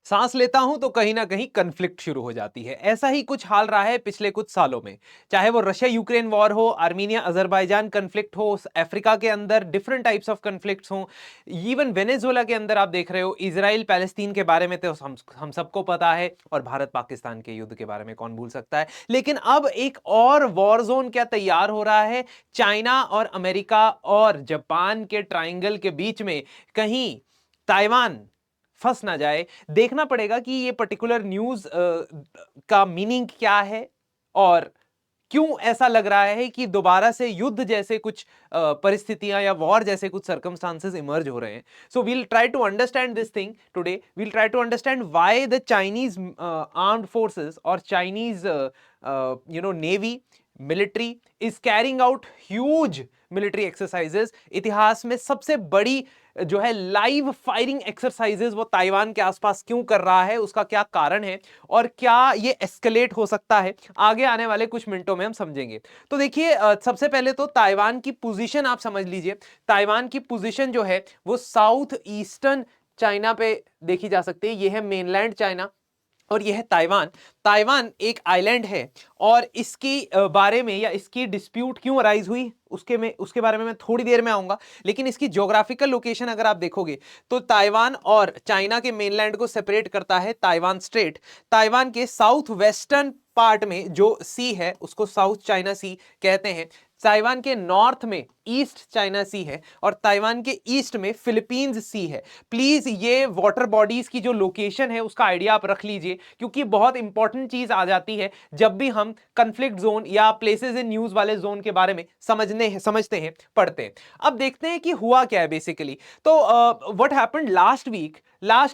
सांस लेता हूं तो कहीं ना कहीं कन्फ्लिक्ट शुरू हो जाती है। ऐसा ही कुछ हाल रहा है पिछले कुछ सालों में, चाहे वो रशिया यूक्रेन वॉर हो, आर्मीनिया अजरबैजान कन्फ्लिक्ट हो, अफ्रीका के अंदर डिफरेंट टाइप्स ऑफ कन्फ्लिक्ट्स हो, इवन वेनेजुएला के अंदर आप देख रहे हो, इजराइल पैलेस्तीन के बारे में तो हम सबको पता है, और भारत पाकिस्तान के युद्ध के बारे में कौन भूल सकता है। लेकिन अब एक और वॉर जोन क्या तैयार हो रहा है, चाइना और अमेरिका और जापान के ट्राइंगल के बीच में कहीं ताइवान फंस ना जाए। देखना पड़ेगा कि ये पर्टिकुलर न्यूज का मीनिंग क्या है, और क्यों ऐसा लग रहा है कि दोबारा से युद्ध जैसे कुछ परिस्थितियां या वॉर जैसे कुछ सर्कमस्टांसेस इमर्ज हो रहे हैं। So we'll try to understand this thing today. We'll try to understand why the Chinese armed forces और Chinese navy military is carrying out huge military exercises. इतिहास में सबसे बड़ी जो है लाइव फायरिंग एक्सरसाइजेस वो ताइवान के आसपास क्यों कर रहा है, उसका क्या कारण है, और क्या ये एस्केलेट हो सकता है, आगे आने वाले कुछ मिनटों में हम समझेंगे। तो देखिए, सबसे पहले तो ताइवान की पोजीशन आप समझ लीजिए। ताइवान की पोजीशन जो है वो साउथ ईस्टर्न चाइना पे देखी जा सकती है। ये है मेनलैंड चाइना और यह है ताइवान। ताइवान एक आइलैंड है, और इसकी बारे में या इसकी डिस्प्यूट क्यों अराइज हुई उसके बारे में मैं थोड़ी देर में आऊंगा। लेकिन इसकी ज्योग्राफिकल लोकेशन अगर आप देखोगे तो ताइवान और चाइना के मेनलैंड को सेपरेट करता है ताइवान स्ट्रेट। ताइवान के साउथ वेस्टर्न पार्ट में जो सी है उसको साउथ चाइना सी कहते हैं। ताइवान के नॉर्थ में ईस्ट चाइना सी है, और ताइवान के ईस्ट में फिलीपींस सी है। प्लीज ये वाटर बॉडीज की जो लोकेशन है उसका आइडिया आप रख लीजिए, क्योंकि बहुत इंपॉर्टेंट चीज आ जाती है जब भी हम कंफ्लिक्ट जोन या प्लेसेस इन न्यूज वाले जोन के बारे में समझते हैं, पढ़ते हैं। अब देखते हैं कि हुआ क्या है बेसिकली। तो what happened last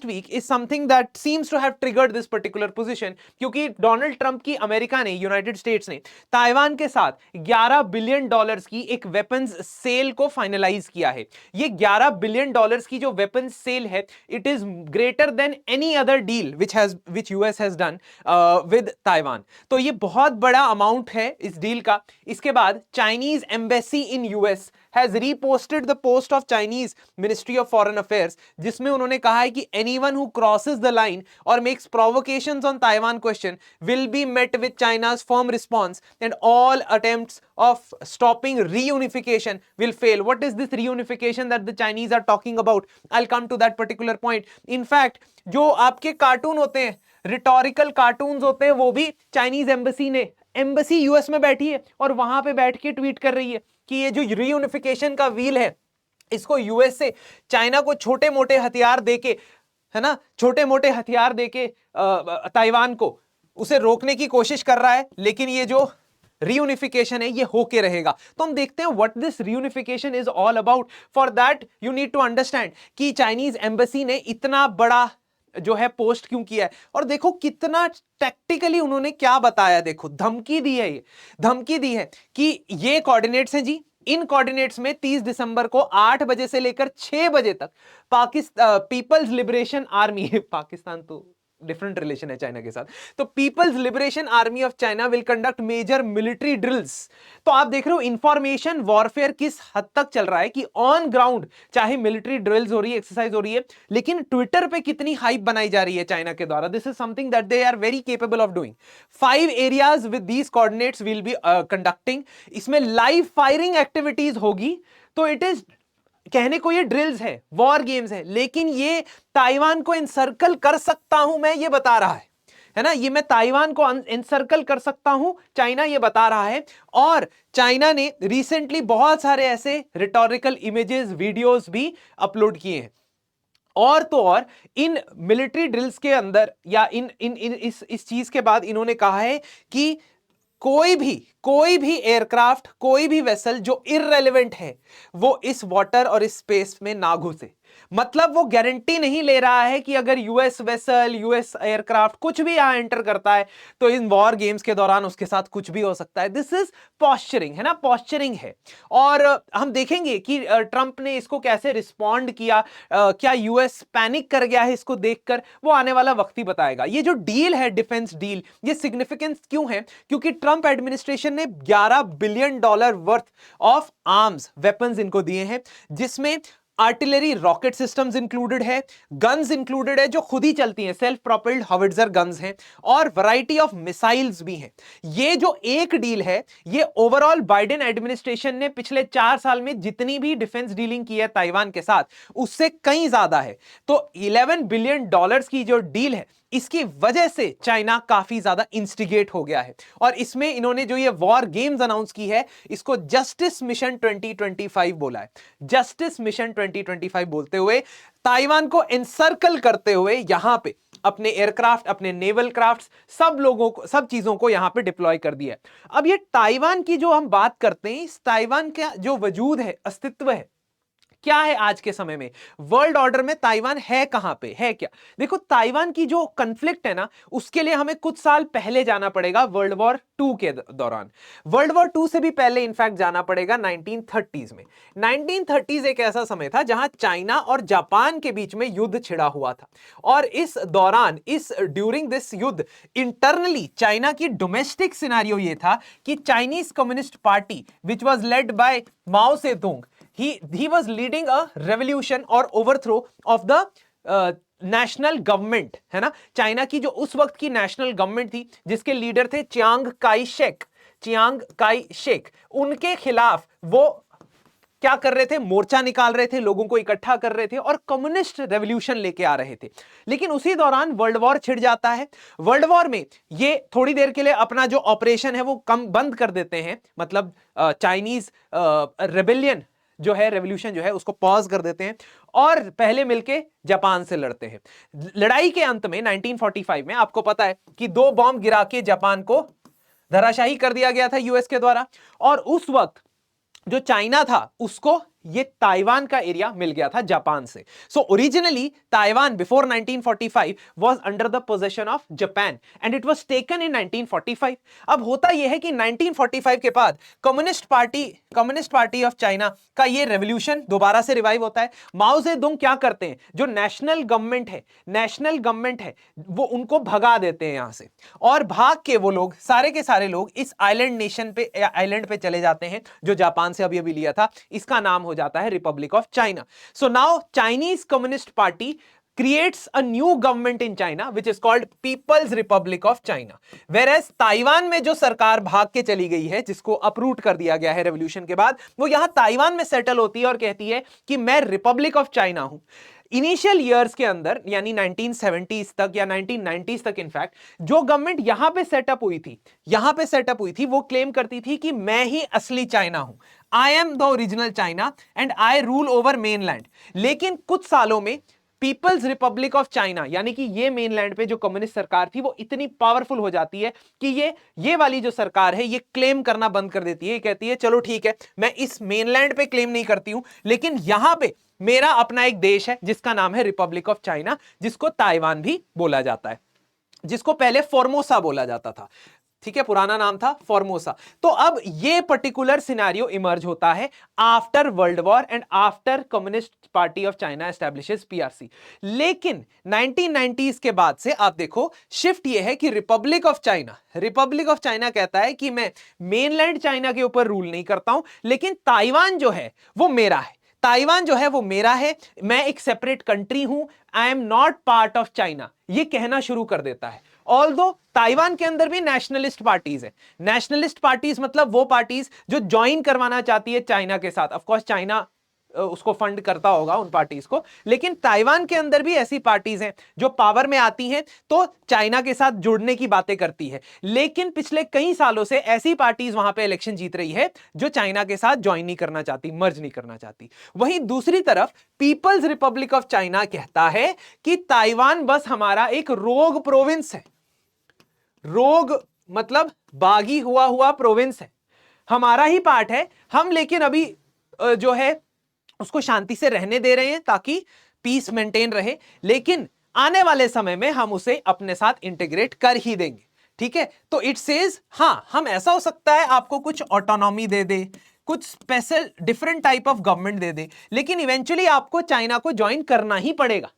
week is something that seems to have triggered this particular position, क्योंकि डोनाल्ड ट्रंप की अमेरिका ने, यूनाइटेड स्टेट्स ने ताइवान के साथ $11 बिलियन की एक वेपन्स सेल को फाइनलाइज किया है। ये $11 बिलियन की जो वेपन्स सेल है, it is greater than any other deal which US has done with Taiwan. तो ये बहुत बड़ा अमाउंट है इस डील का। इसके बाद Chinese embassy in US has reposted the post of Chinese Ministry of Foreign Affairs, जिसमें उन्होंने कहा है कि anyone who crosses the line or makes provocations on Taiwan question will be met with China's firm response and all attempts of stopping reunification will fail. What is this reunification that the Chinese are talking about? I'll come to that particular point. In fact, जो आपके cartoon होते हैं, rhetorical cartoons होते हैं, वो भी Chinese embassy US में बैठी है और वहां पे बैठ के ट्वीट कर रही है कि ये जो रीयूनिफिकेशन का व्हील है, इसको यूएस से चाइना को छोटे मोटे हथियार देके, है ना, छोटे मोटे हथियार देके ताइवान को उसे रोकने की कोशिश कर रहा है। लेकिन ये जो रीयूनिफिकेशन है ये होके रहेगा। तो हम देखते हैं what this reunification is all about. For that you need to understand कि चाइनीज एम्बेसी ने इतना बड़ा जो है पोस्ट क्यों किया है, और देखो कितना टैक्टिकली उन्होंने क्या बताया। देखो धमकी दी है, ये धमकी दी है कि ये कोऑर्डिनेट्स हैं जी, इन कोऑर्डिनेट्स में 30 दिसंबर को 8 बजे से लेकर 6 बजे तक पीपल्स लिबरेशन आर्मी पाकिस्तान तो डिफरेंट रिलेशन है चाइना के साथ, तो People's Liberation Army of China will conduct major military drills. तो आप देख रहे हो इंफॉर्मेशन वॉरफेयर किस हद तक चल रहा है कि ऑन ग्राउंड चाहे मिलिट्री ड्रिल्स हो रही है, एक्सरसाइज हो रही है, लेकिन ट्विटर पे कितनी हाइप बनाई जा रही है चाइना के द्वारा। This is something that they are very capable of doing. 5 areas with these coordinates will be conducting. इसमें लाइव फायरिंग एक्टिविटीज होगी। तो इट इज, कहने को ये ड्रिल्स है, वॉर गेम्स है, लेकिन ये ताइवान को एनसर्कल कर सकता हूं मैं, ये बता रहा है ना, ये मैं ताइवान को एनसर्कल कर सकता हूं, चाइना ये बता रहा है। और चाइना ने रिसेंटली बहुत सारे ऐसे रिटोरिकल इमेजेस, वीडियोस भी अपलोड किए हैं। और तो और इन मिलिट्री ड्रिल्स के अंदर या इस चीज के बाद इन्होंने कहा है कि कोई भी एयरक्राफ्ट, कोई भी वेसल जो इररेलेवेंट है वो इस वाटर और इस स्पेस में ना घुसे। मतलब वो गारंटी नहीं ले रहा है कि अगर यूएस वेसल, यूएस एयरक्राफ्ट कुछ भी यहां एंटर करता है तो इन वॉर गेम्स के दौरान उसके साथ कुछ भी हो सकता है। दिस इज पॉस्चरिंग, है ना, पॉस्चरिंग है। और हम देखेंगे कि ट्रंप ने इसको कैसे रिस्पॉन्ड किया। क्या यूएस पैनिक कर गया है इसको देखकर, वो आने वाला वक्त ही बताएगा। ये जो डील है, डिफेंस डील, ये सिग्निफिकेंस क्यों है? क्योंकि ट्रंप एडमिनिस्ट्रेशन ने $11 billion worth of arms, weapons इनको दिए हैं, जिसमें आर्टिलरी रॉकेट सिस्टम्स इंक्लूडेड है, गन्स इंक्लूडेड है जो खुद ही चलती हैं, सेल्फ प्रोपेल्ड हॉविट्जर गन्स हैं, और वैरायटी ऑफ मिसाइल्स भी हैं। ये जो एक डील है, ये ओवरऑल बाइडेन एडमिनिस्ट्रेशन ने पिछले 4 साल में जितनी भी डिफेंस डीलिंग की है ताइवान के साथ, उससे कहीं ज्यादा है। तो $11 बिलियन की जो डील है, इसकी वजह से चाइना काफी ज्यादा इंस्टिगेट हो गया है, और इसमें इन्होंने जो ये वॉर गेम्स अनाउंस की है, इसको जस्टिस मिशन 2025 बोला है। जस्टिस मिशन 2025 बोलते हुए ताइवान को एनसर्कल करते हुए यहां पे अपने एयरक्राफ्ट, अपने नेवल क्राफ्ट्स, सब लोगों को, सब चीजों को यहां पे डिप्लॉय कर दिया है। अब ये ताइवान की जो हम बात करते हैं, इस ताइवान का जो वजूद है, अस्तित्व है, क्या है आज के समय में वर्ल्ड ऑर्डर में, ताइवान है कहां पे, है क्या? देखो, ताइवान की जो कन्फ्लिक्ट है ना, उसके लिए हमें कुछ साल पहले जाना पड़ेगा, वर्ल्ड वॉर 2 के दौरान। वर्ल्ड वॉर 2 से भी पहले इनफैक्ट जाना पड़ेगा 1930s में। 1930s एक ऐसा समय था जहां चाइना और जापान के बीच में युद्ध छिड़ा हुआ था, और इस दौरान, इस ड्यूरिंग दिस युद्ध, इंटरनली चाइना की डोमेस्टिक सिनेरियो ये था कि Chinese communist party which was led by Mao Tse-tung, he was leading a revolution or overthrow of the national government, है ना। चाइना की जो उस वक्त की नेशनल गवर्नमेंट थी, जिसके लीडर थे चियांग काई शेक, उनके खिलाफ वो क्या कर रहे थे, मोर्चा निकाल रहे थे, लोगों को इकट्ठा कर रहे थे और कम्युनिस्ट रेवोल्यूशन लेके आ रहे थे। लेकिन उसी दौरान वर्ल्ड वॉर छिड़ जाता है। वर्ल्ड वॉर में ये थोड़ी देर के लिए अपना जो ऑपरेशन है वो कम बंद कर देते हैं, मतलब चाइनीज रेबेलियन जो है, रेवोल्यूशन जो है, उसको पॉज कर देते हैं और पहले मिलके जापान से लड़ते हैं। लड़ाई के अंत में 1945 में आपको पता है कि 2 बॉम्ब गिरा के जापान को धराशायी कर दिया गया था यूएस के द्वारा, और उस वक्त जो चाइना था उसको ये ताइवान का एरिया मिल गया था जापान से। So originally Taiwan before 1945 was under the position of Japan and it was taken in 1945। अब होता यह है कि 1945 के बाद कम्युनिस्ट पार्टी ऑफ चाइना का ये रेवोल्यूशन दोबारा से रिवाइव होता है। माओ जेडुंग क्या करते हैं, जो नेशनल गवर्नमेंट है वो उनको भगा देते हैं यहां से, और भाग के वो लोग सारे के सारे लोग इस आइलैंड पे चले जाते हैं जो जापान से अभी लिया था। इसका नाम हो जाता है Republic of China. So now Chinese communist party creates a new government in China which is called People's Republic of China, whereas Taiwan में जो सरकार भाग के चली गई है, जिसको अपरूट कर दिया गया है रेवोल्यूशन के बाद, वो यहां ताइवान में सेटल होती है और कहती है कि मैं रिपब्लिक ऑफ चाइना हूं। इनिशियल ईयर्स के अंदर, यानी 1970s तक या 1990s तक, इनफैक्ट जो गवर्नमेंट यहां पे सेटअप हुई थी वो क्लेम करती थी कि मैं ही असली चाइना हूं, I am the original China and I rule over mainland. लेकिन कुछ सालों में पीपल्स रिपब्लिक ऑफ चाइना, यानी कि ये मेनलैंड पे जो कम्युनिस्ट सरकार थी, वो इतनी पावरफुल हो जाती है कि ये वाली जो सरकार है ये क्लेम करना बंद कर देती है। ये कहती है चलो ठीक है, मैं इस मेनलैंड पे क्लेम नहीं करती हूं, लेकिन यहां पे मेरा अपना एक देश है जिसका नाम है रिपब्लिक ऑफ चाइना, जिसको ताइवान भी बोला जाता है, जिसको पहले फॉर्मोसा बोला जाता था। ठीक है, पुराना नाम था फॉर्मोसा। तो अब ये पर्टिकुलर सिनेरियो इमर्ज होता है after world war and after communist party of China establishes PRC. लेकिन 1990s के बाद से आप देखो शिफ्ट ये है कि रिपब्लिक ऑफ चाइना कहता है कि मैं मेनलैंड चाइना के ऊपर रूल नहीं करता हूं, लेकिन ताइवान जो है वो मेरा है, मैं एक सेपरेट कंट्री हूं, I am not part of China, ये कहना शुरू कर देता है। ऑल्दो ताइवान के अंदर भी नेशनलिस्ट पार्टीज है। नेशनलिस्ट पार्टीज मतलब वो पार्टीज जो ज्वाइन करवाना चाहती है चाइना के साथ। ऑफ कोर्स चाइना उसको फंड करता होगा उन पार्टीज को, लेकिन ताइवान के अंदर भी ऐसी पार्टीज हैं जो पावर में आती हैं तो चाइना के साथ जुड़ने की बातें करती है। लेकिन पिछले कई सालों से ऐसी पार्टीज वहां पे इलेक्शन जीत रही है जो चाइना के साथ ज्वाइन नहीं करना चाहती, मर्ज नहीं करना चाहती। वहीं दूसरी तरफ पीपल्स रिपब्लिक ऑफ चाइना कहता है कि ताइवान बस हमारा एक रोग प्रोविंस है, रोग मतलब बागी हुआ प्रोविंस है, हमारा ही पार्ट है हम, लेकिन अभी जो है उसको शांति से रहने दे रहे हैं ताकि पीस मेंटेन रहे, लेकिन आने वाले समय में हम उसे अपने साथ इंटीग्रेट कर ही देंगे। ठीक है, तो इट सेज हां, हम ऐसा हो सकता है आपको कुछ ऑटोनॉमी दे दे, कुछ special different type of government दे दे, लेकिन इवेंचुअली आपको चाइना को ज्वाइन करना ही पड़ेगा।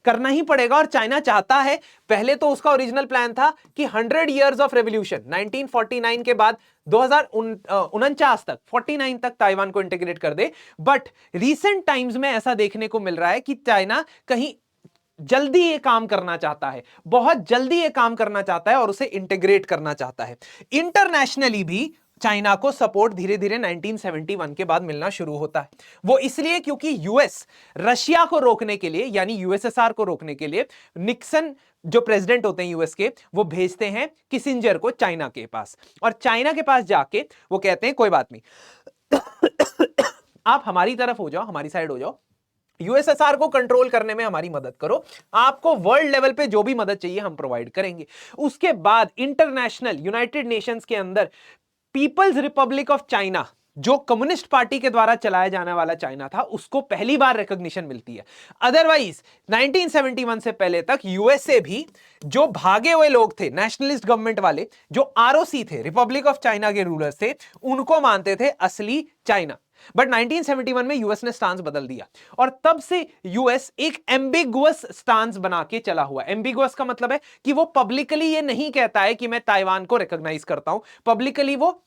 करना ही पड़ेगा और चाइना चाहता है। पहले तो उसका ओरिजिनल प्लान था कि 100 इयर्स ऑफ रेवोल्यूशन 1949 के बाद 2049 तक 49 तक ताइवान को इंटीग्रेट कर दे। बट रीसेंट टाइम्स में ऐसा देखने को मिल रहा है कि चाइना कहीं जल्दी ये काम करना चाहता है, बहुत जल्दी ये काम करना चाहता है और उसे इंटीग्रेट करना चाहता है। इंटरनेशनली भी चाइना को सपोर्ट धीरे धीरे 1971 के बाद मिलना शुरू होता है। वो इसलिए क्योंकि यूएस रशिया को रोकने के लिए, यानी यूएसएसआर को रोकने के लिए, निक्सन जो प्रेसिडेंट होते हैं यूएस के, वो भेजते हैं किसिंजर को चाइना के पास, और चाइना के पास जाके वो कहते हैं कोई बात नहीं आप हमारी तरफ हो जाओ, हमारी साइड हो जाओ, यूएसएसआर को कंट्रोल करने में हमारी मदद करो, आपको वर्ल्ड लेवल पे जो भी मदद चाहिए हम प्रोवाइड करेंगे। उसके बाद इंटरनेशनल यूनाइटेड नेशंस के अंदर पीपल्स रिपब्लिक ऑफ चाइना, जो कम्युनिस्ट पार्टी के द्वारा चलाया जाने वाला चाइना था, उसको पहली बार रिकॉग्निशन मिलती है। अदरवाइज 1971 से पहले तक यूएसए भी जो भागे हुए लोग थे, नेशनलिस्ट गवर्नमेंट वाले, जो आरओसी थे, रिपब्लिक ऑफ चाइना के रूलर्स थे, उनको मानते थे असली चाइना। बट 1971 में यूएस ने स्टांस बदल दिया और तब से यूएस एक एम्बिगुअस स्टांस बना के चला हुआ। एम्बिगुअस का मतलब है कि वो पब्लिकली ये नहीं कहता है कि मैं ताइवान को रिकॉग्नाइज करता हूं, पब्लिकली वो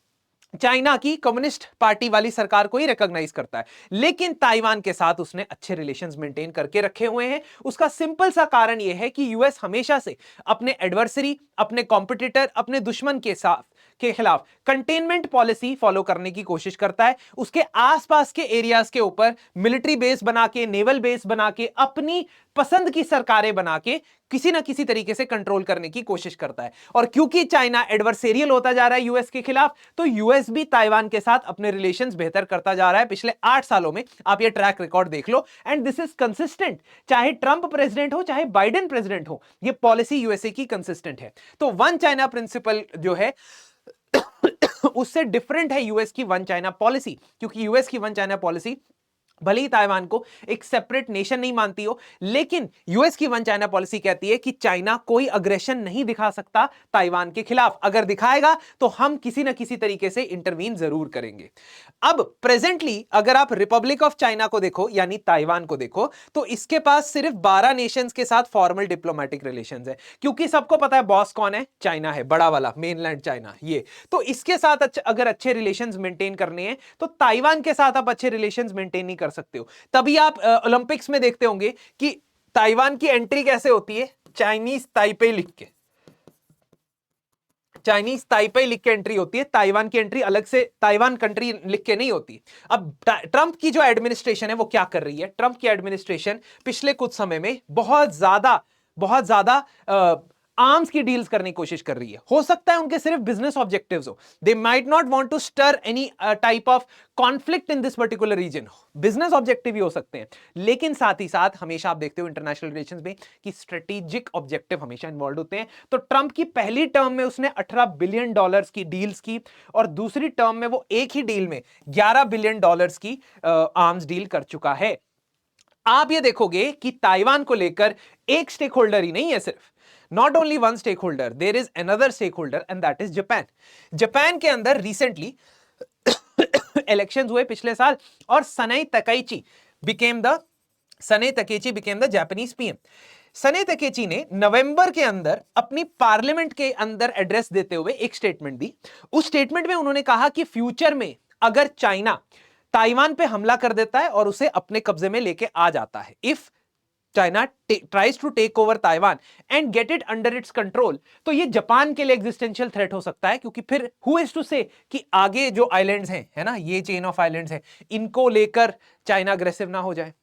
चाइना की कम्युनिस्ट पार्टी वाली सरकार को ही रिकॉग्नाइज करता है, लेकिन ताइवान के साथ उसने अच्छे रिलेशंस मेंटेन करके रखे हुए हैं। उसका सिंपल सा कारण यह है कि यूएस हमेशा से अपने एडवर्सरी, अपने कॉम्पिटिटर, अपने दुश्मन के खिलाफ कंटेनमेंट पॉलिसी फॉलो करने की कोशिश करता है। उसके आसपास के एरियाज के ऊपर मिलिट्री बेस बना के, नेवल बेस बना के, अपनी पसंद की सरकारें बना के किसी ना किसी तरीके से कंट्रोल करने की कोशिश करता है। और क्योंकि चाइना एडवर्सेरियल होता जा रहा है यूएस के खिलाफ, तो यूएस भी ताइवान के साथ अपने रिलेशंस बेहतर करता जा रहा है। पिछले 8 सालों में आप ये ट्रैक रिकॉर्ड देख लो, एंड दिस इज कंसिस्टेंट। चाहे ट्रंप प्रेसिडेंट हो, चाहे बाइडेन प्रेसिडेंट हो, ये पॉलिसी यूएसए की कंसिस्टेंट है। तो वन चाइना प्रिंसिपल जो है उससे डिफरेंट है यूएस की वन चाइना पॉलिसी, क्योंकि यूएस की वन चाइना पॉलिसी भले ही ताइवान को एक सेपरेट नेशन नहीं मानती हो, लेकिन यूएस की वन चाइना पॉलिसी कहती है कि चाइना कोई अग्रेशन नहीं दिखा सकता ताइवान के खिलाफ, अगर दिखाएगा तो हम किसी ना किसी तरीके से इंटरवीन जरूर करेंगे। अब प्रेजेंटली अगर आप रिपब्लिक ऑफ चाइना को देखो, यानी ताइवान को देखो, तो इसके पास सिर्फ 12 नेशंस के साथ फॉर्मल डिप्लोमेटिक रिलेशंस है, क्योंकि सबको पता है बॉस कौन है, चाइना है, बड़ा वाला मेनलैंड चाइना। ये तो इसके साथ अगर अच्छे रिलेशंस मेंटेन करने हैं तो ताइवान के साथ आप अच्छे रिलेशंस मेंटेन नहीं कर सकते हो। तभी आप ओलंपिक्स में देखते होंगे कि ताइवान की एंट्री कैसे होती है, चाइनीज ताइपे लिख के, चाइनीज ताइपे लिख के एंट्री होती है। ताइवान की एंट्री अलग से ताइवान कंट्री लिख के नहीं होती। अब ट्रंप की जो एडमिनिस्ट्रेशन है वो क्या कर रही है, ट्रंप की एडमिनिस्ट्रेशन पिछले कुछ समय में बहुत ज्यादा आर्म्स की डील्स करने की कोशिश कर रही है। हो सकता है उनके सिर्फ बिजनेस ऑब्जेक्टिव्स हो, they might not want to stir any type of conflict in this particular region, business objective भी हो सकते हैं, लेकिन साथ ही साथ हमेशा आप देखते हो इंटरनेशनल रिलेशंस में कि स्ट्रेटेजिक ऑब्जेक्टिव हमेशा इन्वॉल्व होते हैं। तो ट्रंप की पहली टर्म में उसने $18 बिलियन की डील्स की, और दूसरी टर्म में वो एक ही डील में $11 बिलियन की आर्म्स डील कर चुका है। आप ये देखोगे कि ताइवान को लेकर एक स्टेक होल्डर ही नहीं है, सिर्फ not only one stakeholder, there is another stakeholder and that is Japan. Japan के अंदर recently elections हुए पिछले साल, और सनाई Takaichi became the Japanese PM. सने तकेची ने नवंबर के अंदर अपनी पार्लियामेंट के अंदर एड्रेस देते हुए एक स्टेटमेंट दी। उस स्टेटमेंट में उन्होंने कहा कि फ्यूचर में अगर चाइना ताइवान पे हमला कर देता है और उसे अपने कब्जे में लेके आ जाता है, if China tries to take over Taiwan and get it under its control, तो ये जापान के लिए एग्जिस्टेंशियल थ्रेट हो सकता है, क्योंकि फिर who is to say कि आगे जो आइलैंड्स हैं, है ना, ये चेन ऑफ आइलैंड्स हैं, इनको लेकर चाइना अग्रेसिव ना हो जाए।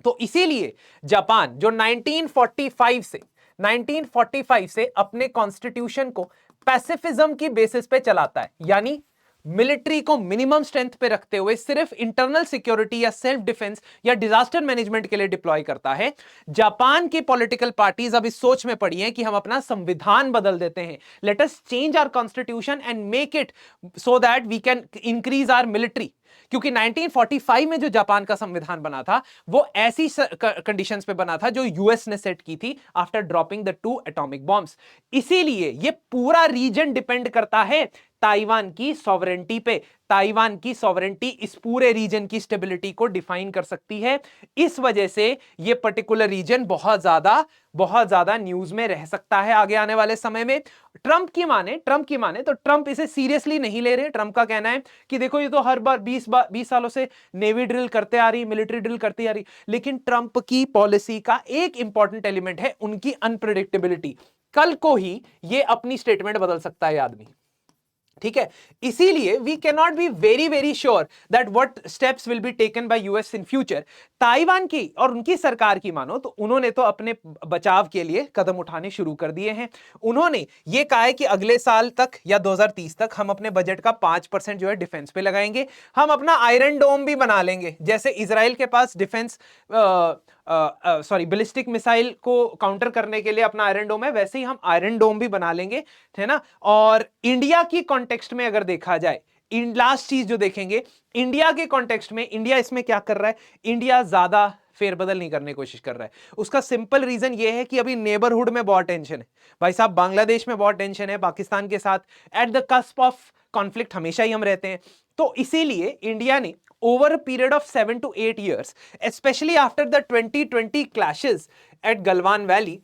तो इसीलिए जापान जो 1945 से अपने कॉन्स्टिट्यूशन को पैसिफिज्म की बेसिस पे चलाता है, यानी मिलिट्री को मिनिमम स्ट्रेंथ पे रखते हुए सिर्फ इंटरनल सिक्योरिटी या सेल्फ डिफेंस या डिजास्टर मैनेजमेंट के लिए डिप्लॉय करता है। जापान की पॉलिटिकल पार्टीज अब इस सोच में पड़ी हैं कि हम अपना संविधान बदल देते हैं, let us change our constitution and make it so that we can increase our military. क्योंकि 1945 में जो जापान का संविधान बना था वो ऐसी कंडीशंस पे बना था जो यूएस ने सेट की थी after dropping the 2 atomic bombs. इसीलिए ये पूरा रीजन डिपेंड करता है ताइवान की सॉवरेंटी पे, ताइवान की सॉवरेंटी इस पूरे रीजन की स्टेबिलिटी को डिफाइन कर सकती है। इस वजह से ये पर्टिकुलर रीजन बहुत ज्यादा न्यूज में रह सकता है आगे आने वाले समय में। ट्रंप की माने तो ट्रंप इसे सीरियसली नहीं ले रहे। ट्रंप का कहना है कि देखो ये तो हर बार 20 सालों से नेवी ड्रिल करते आ रही, मिलिट्री ड्रिल करती आ रही। लेकिन ट्रंप की पॉलिसी का एक इंपॉर्टेंट एलिमेंट है उनकी अनप्रेडिक्टेबिलिटी। कल को ही ये अपनी स्टेटमेंट बदल सकता है आदमी, ठीक है। इसीलिए we can not be very very sure that what steps will be taken by US in future. Taiwan की और उनकी सरकार की मानो तो उन्होंने तो अपने बचाव के लिए कदम उठाने शुरू कर दिए हैं। उन्होंने ये कहा है कि अगले साल तक या 2030 तक हम अपने बजट का 5% जो है डिफेंस पे लगाएंगे। हम अपना आयरन डोम भी बना लेंगे, जैसे इजराइल के पास डिफेंस बैलिस्टिक मिसाइल को काउंटर करने के लिए अपना आयरन डोम है, वैसे ही हम आयरन डोम भी बना लेंगे, है ना। और इंडिया की कॉन्टेक्स्ट में अगर देखा जाए, लास्ट चीज जो देखेंगे इंडिया के कॉन्टेक्स्ट में, इंडिया इसमें क्या कर रहा है, इंडिया ज्यादा फेरबदल नहीं करने की कोशिश कर रहा है। उसका सिंपल रीजन यह है कि अभी नेबरहुड में बहुत टेंशन है भाई साहब, बांग्लादेश में बहुत टेंशन है, पाकिस्तान के साथ at the cusp of conflict हमेशा ही हम रहते हैं। तो इसीलिए इंडिया ने over a period of 7 to 8 years, especially after the 2020 clashes at Galwan Valley,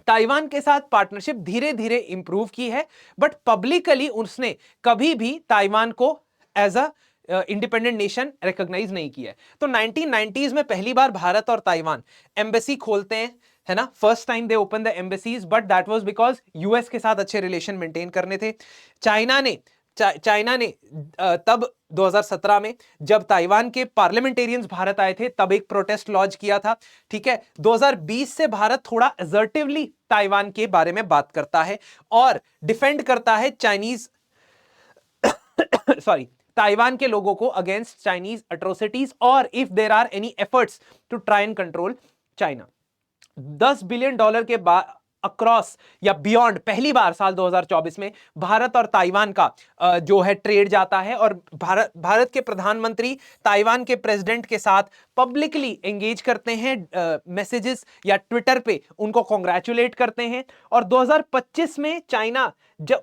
Taiwan के साथ पार्टनरशिप धीरे धीरे इंप्रूव की है। बट पब्लिकली उसने कभी भी ताइवान को as a independent nation recognize नहीं किया है। तो 1990s में पहली बार भारत और ताइवान एम्बेसी खोलते हैं, है ना। First time they open the embassies, but that was because US के साथ अच्छे रिलेशन मेंटेन करने थे। चाइना ने तब 2017 में जब ताइवान के पार्लियामेंटेरियंस भारत आए थे तब एक प्रोटेस्ट लॉन्च किया था, ठीक है। 2020 से भारत थोड़ा असर्टिवली ताइवान के बारे में बात करता है और डिफेंड करता है चाइनीज ताइवान के लोगों को अगेंस्ट चाइनीज अट्रोसिटीज और if there are any efforts to try and control China. $10 billion के अक्रॉस या बियॉन्ड पहली बार साल 2024 में भारत और ताइवान का जो है ट्रेड जाता है। और भारत के प्रधानमंत्री ताइवान के प्रेसिडेंट के साथ पब्लिकली एंगेज करते हैं, मैसेजेस या ट्विटर पे उनको कांग्रेचुलेट करते हैं। और 2025 में चाइना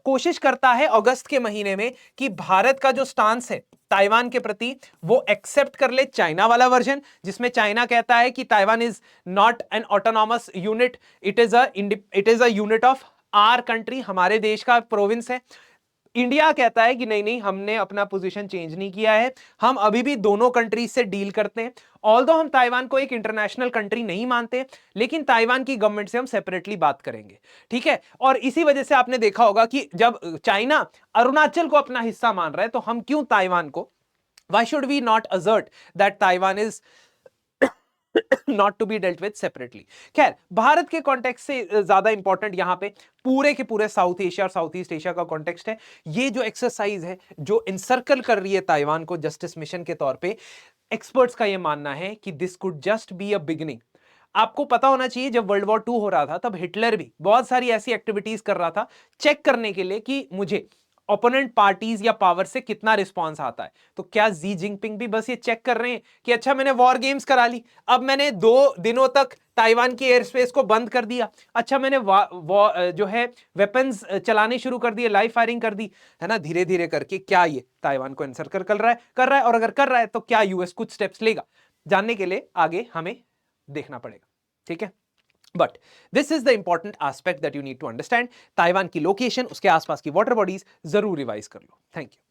कोशिश करता है अगस्त के महीने में कि भारत का जो स्टांस है ताइवान के प्रति वो एक्सेप्ट कर ले चाइना वाला वर्जन, जिसमें चाइना कहता है कि Taiwan is not an autonomous unit, it is a unit of our country, हमारे देश का प्रोविंस है। इंडिया कहता है कि नहीं हमने अपना पोजीशन चेंज नहीं किया है, हम अभी भी दोनों कंट्रीज से डील करते हैं। ऑल्दो हम ताइवान को एक इंटरनेशनल कंट्री नहीं मानते, लेकिन ताइवान की गवर्नमेंट से हम सेपरेटली बात करेंगे, ठीक है। और इसी वजह से आपने देखा होगा कि जब चाइना अरुणाचल को अपना हिस्सा मान रहा है तो हम क्यों ताइवान को, why should we not assert that Taiwan is not to be dealt with separately। खैर, भारत के कॉन्टेक्स्ट से ज्यादा इंपॉर्टेंट यहां पे पूरे के पूरे साउथ एशिया और साउथ ईस्ट एशिया का कॉन्टेक्स्ट है। ये जो एक्सरसाइज है जो इंसर्कल कर रही है ताइवान को जस्टिस मिशन के तौर पे, एक्सपर्ट्स का यह मानना है कि this could just be a beginning. आपको पता होना चाहिए जब वर्ल्ड वॉर 2 हो रहा था तब हिटलर भी बहुत सारी ऐसी एक्टिविटीज कर रहा था चेक करने के लिए कि मुझे ओपोनेंट पार्टीज या पावर से कितना रिस्पांस आता है। तो क्या जी जिनपिंग भी बस ये चेक कर रहे हैं कि अच्छा मैंने वॉर गेम्स करा ली, अब मैंने 2 दिनों तक ताइवान की एयर स्पेस को बंद कर दिया, अच्छा मैंने जो है वेपन्स चलाने शुरू कर दिए, लाइव फायरिंग कर दी, है ना। धीरे धीरे करके क्या ये ताइवान को एनसर्कल कर रहा है और अगर कर रहा है तो क्या यूएस कुछ स्टेप्स लेगा, जानने के लिए आगे हमें देखना पड़ेगा, ठीक है। But this is the important aspect that you need to understand. Taiwan की लोकेशन, उसके आसपास की वाटर बॉडीज जरूर रिवाइज कर लो। Thank you.